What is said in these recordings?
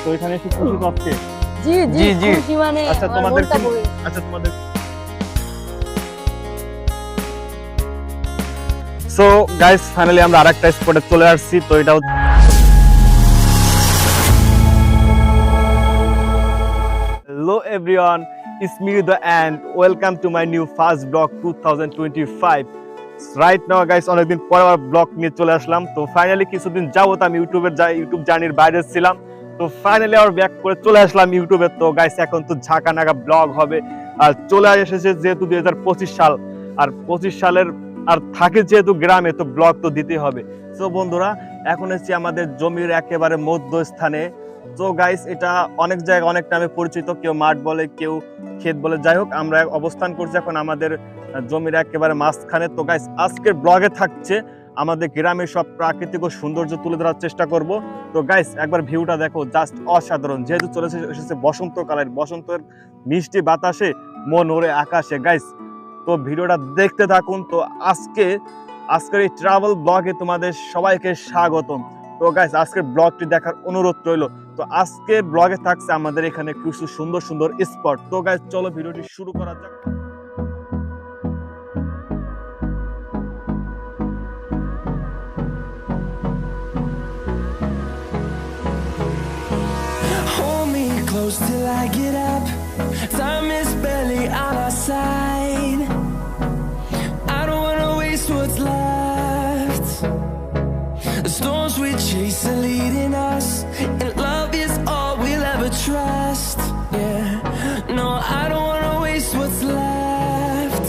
তো এখানে এসে খুশি তো আজকে? জি জি জি, জি। খুশি মানে আচ্ছা আমার তোমাদের মনটা ভরে আচ্ছা তোমাদের সো গাইস ফাইনালি আমরা আরেকটা স্পটে চলে আসছি। তো এটা hello everyone, it's me the end welcome to my new first blog 2025। Right now guys অনেকদিন পর আবার ব্লগ নিয়ে চলে আসলাম। তো ফাইনালি কিছুদিন যাবত আমি ইউটিউব জার্নির বাইরে ছিলাম। তো ফাইনালি আবার ব্যাক করে চলে আসলাম ইউটিউবে। তো গাইস এখন তো ঝাঁকা নাগা ব্লগ হবে। আর চলে এসেছে যেহেতু 2025 সাল, আর 25 সালের আর থাকে যেহেতু গ্রামে, তো ব্লগ তো দিতেই হবে। তো বন্ধুরা এখন এসেছি আমাদের জমির একেবারে মধ্যস্থানে। তো গাইস এটা অনেক জায়গায় অনেক নামে পরিচিত, কেউ মাঠ বলে, কেউ ক্ষেত বলে। যাই হোক আমরা অবস্থান করছি এখন আমাদের জমির একেবারে মাঝখানে। তো গাইস আজকের ব্লগে থাকছে আমাদের গ্রামের সব প্রাকৃতিক ও সৌন্দর্য তুলে ধরার চেষ্টা করব। তো গাইস একবার ভিউটা দেখো, জাস্ট অসাধারণ। যেহেতু চলে এসেছে বসন্তকালের, বসন্তের মিষ্টি বাতাসে মন ওরে আকাশে। গাইস তো ভিডিওটা দেখতে থাকুন। তো আজকের এই ট্রাভেল ব্লগে তোমাদের সবাইকে স্বাগতম। তো গাইস আজকের ব্লগটি দেখার অনুরোধ রইল। তো আজকের ব্লগে থাকছে আমাদের এখানে কিছু সুন্দর সুন্দর স্পট। তো গাইস চলো ভিডিওটি শুরু করা যাক। Hold me close till I get up. Time is barely on our side. I don't wanna waste what's left. The storms we chase are leading us, and love is all we'll ever trust. Yeah, no, I don't wanna waste what's left.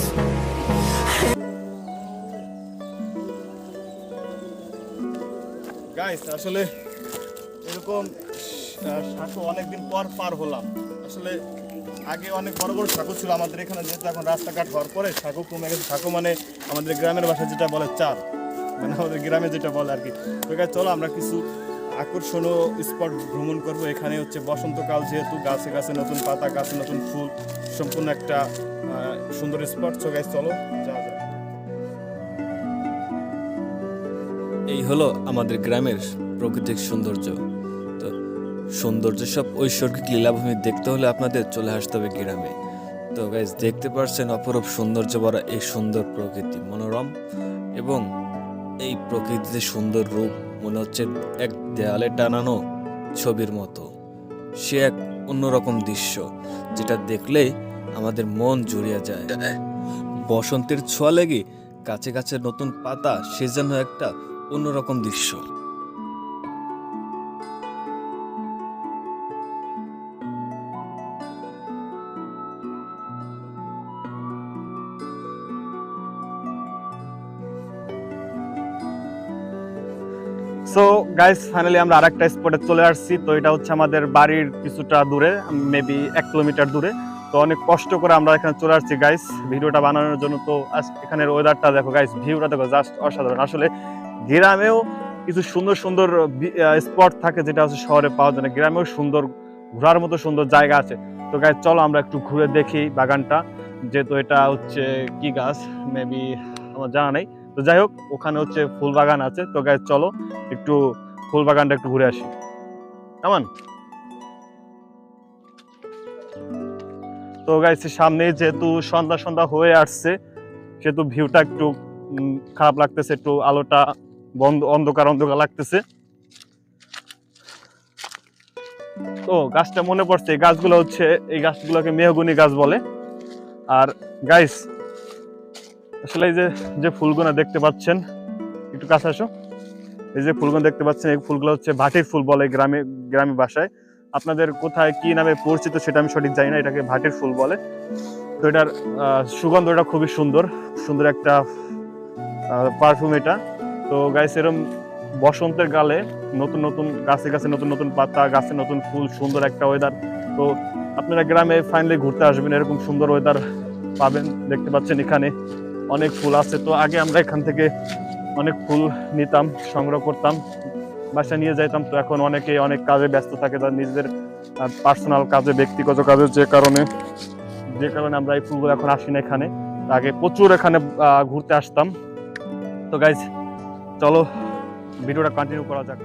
Guys আসলে এরকম সাঁকো অনেকদিন পর পার হলাম। আসলে আগে অনেক বড় বড় সাঁকো ছিল আমাদের এখানে, যেহেতু এখন রাস্তাঘাট হওয়ার পরে সাঁকো কমে গেছে। সাঁকো মানে আমাদের গ্রামের ভাষায় যেটা বলে চার, মানে আমাদের গ্রামে যেটা বলে আর কি। তো গাইস চলো আমরা কিছু আকর্ষণীয় স্পট ভ্রমণ করব। এখানে হচ্ছে বসন্তকাল, যেহেতু গাছে গাছে নতুন পাতা, গাছে নতুন ফুল, সম্পূর্ণ একটা সুন্দর স্পট। তো গাইস চলো যাওয়া যাক। এই হলো আমাদের গ্রামের প্রাকৃতিক সৌন্দর্য। তো সৌন্দর্য সব ঐশ্বরিক লীলাভূমি দেখতে হলে আপনাদের চলে আসতে হবে গ্রামে। তো গাইজ দেখতে পাচ্ছেন অপরূপ সৌন্দর্য ভরা এই সুন্দর প্রকৃতি, মনোরম, এবং এই প্রকৃতিতে সুন্দর রূপ মনে হচ্ছে এক দেয়ালে টানানো ছবির মতো। সে এক অন্যরকম দৃশ্য, যেটা দেখলেই আমাদের মন জুড়িয়ে যায়। বসন্তের ছোঁয়া লেগে গাছে গাছে নতুন পাতা, সে যেন একটা অন্যরকম দৃশ্য। সো গাইস ফাইনালি আমরা আরেকটা স্পটে চলে আসছি। তো এটা হচ্ছে আমাদের বাড়ির কিছুটা দূরে, মেবি 1 কিলোমিটার দূরে। তো অনেক কষ্ট করে আমরা এখানে চলে আসছি গাইস ভিডিওটা বানানোর জন্য। তো এখানের ওয়েদারটা দেখো গাইস, ভিউটা দেখো, জাস্ট অসাধারণ। আসলে গ্রামেও কিছু সুন্দর সুন্দর স্পট থাকে যেটা হচ্ছে শহরে পাওয়া যায় না। গ্রামেও সুন্দর ঘোরার মতো সুন্দর জায়গা আছে। তো গাইস চলো আমরা একটু ঘুরে দেখি বাগানটা, যেহেতু এটা হচ্ছে কি গাছ মেবি আমার জানা নেই। তো যাই হোক ওখানে হচ্ছে ফুল বাগান আছে। তো গাইস চলো একটু ফুল বাগানটা একটু ঘুরে আসি। কেমন? তো গাইস সামনে যেহেতু সন্ধ্যা সন্ধ্যা হয়ে আসছে, সেহেতু ভিউটা একটু খারাপ লাগতেছে, একটু আলোটা বন্ধ, অন্ধকার অন্ধকার লাগতেছে। তো গাছটা মনে পড়ছে, এই গাছগুলো হচ্ছে, এই গাছগুলোকে মেহগনি গাছ বলে। আর গাইস আসলে এই যে ফুলগুলো দেখতে পাচ্ছেন, একটু কাছে আসো। এই যে ফুলগুলো দেখতে পাচ্ছেন, এই ফুলগুলো হচ্ছে ভাটির ফুল বলে গ্রামীণ ভাষায়। আপনাদের কোথায় কি নামে পরিচিত সেটা আমি সঠিক জানি না, এটাকে ভাটির ফুল বলে। তো এটার সুগন্ধটা খুবই সুন্দর, সুন্দর একটা পারফিউম এটা। তো গাইস এরকম বসন্তের গালে নতুন নতুন গাছে গাছে নতুন নতুন পাতা, গাছে নতুন ফুল, সুন্দর একটা ওয়েদার। তো আপনারা গ্রামে ফাইনালি ঘুরতে আসবেন, এরকম সুন্দর ওয়েদার পাবেন। দেখতে পাচ্ছেন এখানে অনেক ফুল আছে। তো আগে আমরা এখান থেকে অনেক ফুল নিতাম, সংগ্রহ করতাম, বাসায় নিয়ে যাইতাম। তো এখন অনেকে অনেক কাজে ব্যস্ত থাকে, তার নিজেদের পার্সোনাল কাজে, ব্যক্তিগত কাজে, যে কারণে আমরা এই ফুলগুলো এখন আসি না এখানে। আগে প্রচুর এখানে ঘুরতে আসতাম। তো গাইজ চলো ভিডিওটা কন্টিনিউ করা যাক।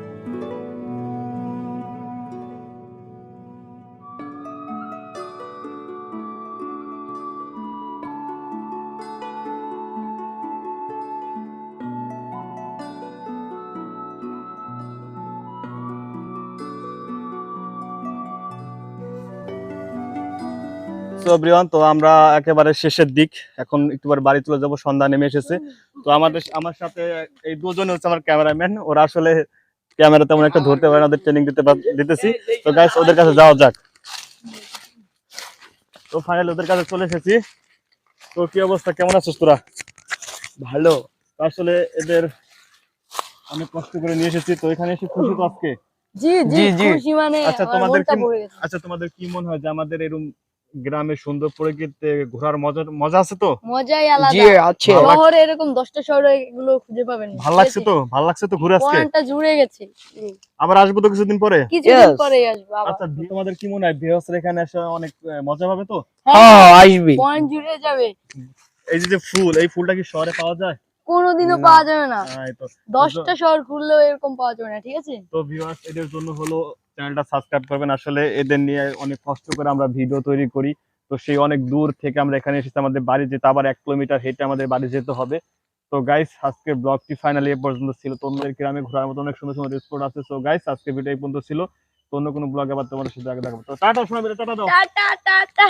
সো এভরিওয়ান, তো আমরা একেবারে শেষের দিক, এখন একটুবার বাড়ি চলে যাব, সন্ধ্যা নেমে এসেছে। তো আমার সাথে এই দুজন হচ্ছে আমার ক্যামেরাম্যান, ওরা আসলে ক্যামেরা তেমন একটা ধরতে পারে না, ওদের ট্রেনিং দিতেছি। তো গাইস ওদের কাছে যাওয়া যাক। তো ফাইনালি ওদের কাছে চলে এসেছি। তো কি অবস্থা, কেমন আছিস তোরা? ভালো। তো আসলে এদের অনেক কষ্ট করে নিয়ে এসেছি, তো এখানে এসে খুশি তো আজকে? জি জি জি, জি। খুশি মানে আচ্ছা আমার তোমাদের মনটা কি ভরে গেছে। আচ্ছা তোমাদের কি মনে হয় যে আমাদের এরকম গ্রামের সুন্দর প্রকৃতিতে ঘোরার মজা আছে তো? মজাই জি আলাদা। আছে। ভালো লাগছে। শহরে এরকম 10টা শহরে এগুলো খুঁজে পাবেন না। ভালো লাগছে তো? ভালো লাগছে তো ঘুরে আজকে? পরানটা জুড়ে গেছে। আবার আসবো তো কিছুদিন পরে। কিছুদিন Yes. পরে আসবো আবার। আচ্ছা তোমাদের কি মনে হয় ভিউয়ার্স এখানে এসে অনেক মজা পাবে তো? হ্যাঁ আসবি। পয়েন্ট জুড়ে যাবে। এই যে ফুল, এই ফুলটা কি শহরে পাওয়া যায়? কোনোদিনও না। পাওয়া যাবে না। এই তো 10টা শহর ঘুরলেও এরকম পাওয়া যাবে না, ঠিক আছে? তো ভিউয়ার্স এদের জন্য হলো চ্যানেলটা সাবস্ক্রাইব করবেন। আসলে এদের নিয়ে অনেক কষ্ট করে আমরা ভিডিও তৈরি করি। তো সেই অনেক দূর থেকে আমরা এখানে এসেছি, আমাদের বাড়ি যেতে আবার 1 কিলোমিটার হেঁটে আমাদের বাড়ি যেতে হবে। তো গাইস আজকে ব্লগটি ফাইনালি এ পর্যন্ত ছিল। তোমাদের গ্রামে ঘোরার মতো অনেক সুন্দর সুন্দর স্পট আছে। সো গাইস আজকে ভিডিও এই পর্যন্ত ছিল। তো অন্য কোনো ব্লগে আবার তোমাদের সাথে দেখা হবে। তো টাটা, শোনা টাটা দাও। Tata tata.